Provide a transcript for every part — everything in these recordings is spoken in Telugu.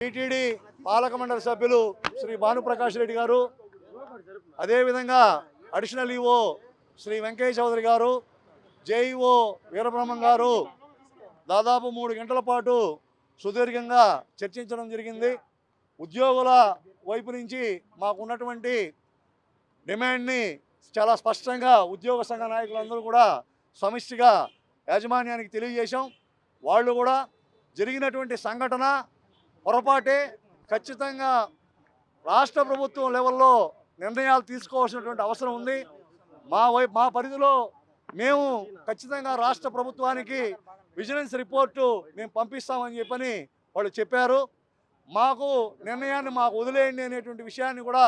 టీటీడీ పాలక మండలి సభ్యులు శ్రీ భానుప్రకాష్ రెడ్డి గారు, అదేవిధంగా అడిషనల్ ఈఓ శ్రీ వెంకయ్య చౌదరి గారు, జేఈఓ వీరబ్రహ్మం గారు దాదాపు 3 గంటల పాటు సుదీర్ఘంగా చర్చించడం జరిగింది. ఉద్యోగుల వైపు నుంచి మాకున్నటువంటి డిమాండ్ని చాలా స్పష్టంగా ఉద్యోగ సంఘ నాయకులందరూ కూడా సమిష్టిగా యాజమాన్యానికి తెలియజేశాం. వాళ్ళు కూడా జరిగినటువంటి సంఘటన పొరపాటే, ఖచ్చితంగా రాష్ట్ర ప్రభుత్వం లెవెల్లో నిర్ణయాలు తీసుకోవాల్సినటువంటి అవసరం ఉంది. మా పరిధిలో మేము ఖచ్చితంగా రాష్ట్ర ప్రభుత్వానికి విజిలెన్స్ రిపోర్టు మేము పంపిస్తామని చెప్పని వాళ్ళు చెప్పారు. మాకు నిర్ణయాన్ని మాకు వదిలేయండి అనేటువంటి విషయాన్ని కూడా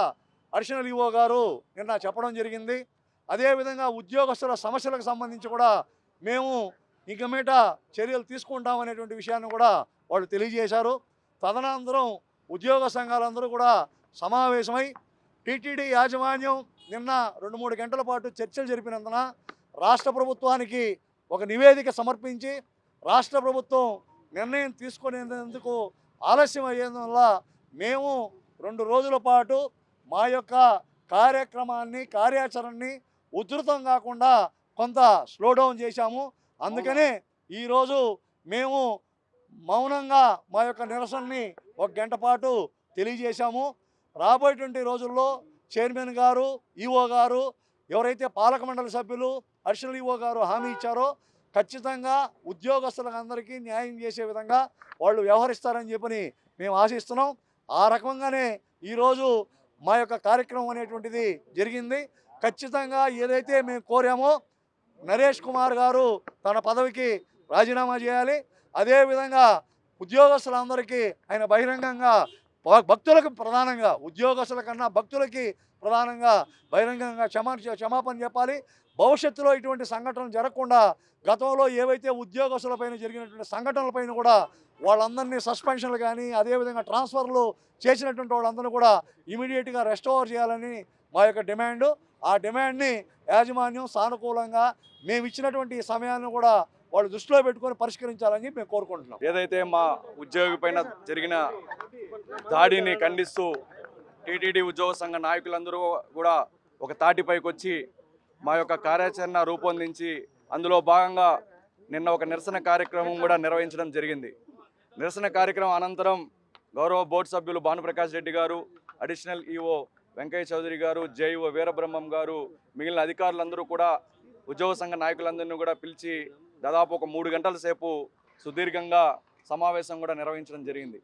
అడిషనల్ ఈఓ గారు నిన్న చెప్పడం జరిగింది. అదేవిధంగా ఉద్యోగస్తుల సమస్యలకు సంబంధించి కూడా మేము ఇక మీట చర్యలు తీసుకుంటామనేటువంటి విషయాన్ని కూడా వాళ్ళు తెలియజేశారు. తదనంతరం ఉద్యోగ సంఘాలందరూ కూడా సమావేశమై టీటీడీ యాజమాన్యం నిన్న 2-3 గంటల పాటు చర్చలు జరిపినందున రాష్ట్ర ప్రభుత్వానికి ఒక నివేదిక సమర్పించి రాష్ట్ర ప్రభుత్వం నిర్ణయం తీసుకునేందుకు ఆలస్యం అయ్యేందువల్ల మేము 2 రోజుల పాటు మా యొక్క కార్యాచరణని ఉధృతం కాకుండా కొంత స్లో డౌన్ చేశాము. అందుకనే ఈరోజు మేము మౌనంగా మా యొక్క నిరసనని 1 గంట పాటు తెలియజేశాము. రాబోయేటువంటి రోజుల్లో చైర్మన్ గారు, ఈఓ గారు, ఎవరైతే పాలక మండలి సభ్యులు, అడిషనల్ ఈఓ గారు హామీ ఇచ్చారో ఖచ్చితంగా ఉద్యోగస్తులందరికీ న్యాయం చేసే విధంగా వాళ్ళు వ్యవహరిస్తారని చెప్పని మేము ఆశిస్తున్నాం. ఆ రకంగానే ఈరోజు మా యొక్క కార్యక్రమం అనేటువంటిది జరిగింది. ఖచ్చితంగా ఏదైతే మేము కోరామో నరేష్ కుమార్ గారు తన పదవికి రాజీనామా చేయాలి. అదేవిధంగా ఉద్యోగస్తులందరికీ ఆయన బహిరంగంగా భక్తులకు ప్రధానంగా, ఉద్యోగస్తుల కన్నా భక్తులకి ప్రధానంగా బహిరంగంగా క్షమాపణ చెప్పాలి. భవిష్యత్తులో ఇటువంటి సంఘటనలు జరగకుండా గతంలో ఏవైతే ఉద్యోగస్తులపైన జరిగినటువంటి సంఘటనలపైన కూడా వాళ్ళందరినీ సస్పెన్షన్లు కానీ అదేవిధంగా ట్రాన్స్ఫర్లు చేసినటువంటి వాళ్ళందరినీ కూడా ఇమీడియట్గా రెస్టోర్ చేయాలని మా యొక్క డిమాండు. ఆ డిమాండ్ని యాజమాన్యం సానుకూలంగా మేము ఇచ్చినటువంటి సమయాన్ని కూడా వాళ్ళు దృష్టిలో పెట్టుకొని పరిష్కరించాలని మేము కోరుకుంటున్నాం. ఏదైతే మా ఉద్యోగి పైన జరిగిన దాడిని ఖండిస్తూ టీటీడీ ఉద్యోగ సంఘ నాయకులందరూ కూడా ఒక తాటిపైకి వచ్చి మా యొక్క కార్యాచరణ రూపొందించి అందులో భాగంగా నిన్న ఒక నిరసన కార్యక్రమం కూడా నిర్వహించడం జరిగింది. నిరసన కార్యక్రమం అనంతరం గౌరవ బోర్డు సభ్యులు భానుప్రకాష్ రెడ్డి గారు, అడిషనల్ ఈఓ వెంకయ్య చౌదరి గారు, జేఈఓ వీరబ్రహ్మం గారు, మిగిలిన అధికారులందరూ కూడా ఉద్యోగ సంఘ నాయకులందరినీ కూడా పిలిచి దాదాపు ఒక 3 గంటల సేపు సుదీర్ఘంగా సమావేశం కూడా నిర్వహించడం జరిగింది.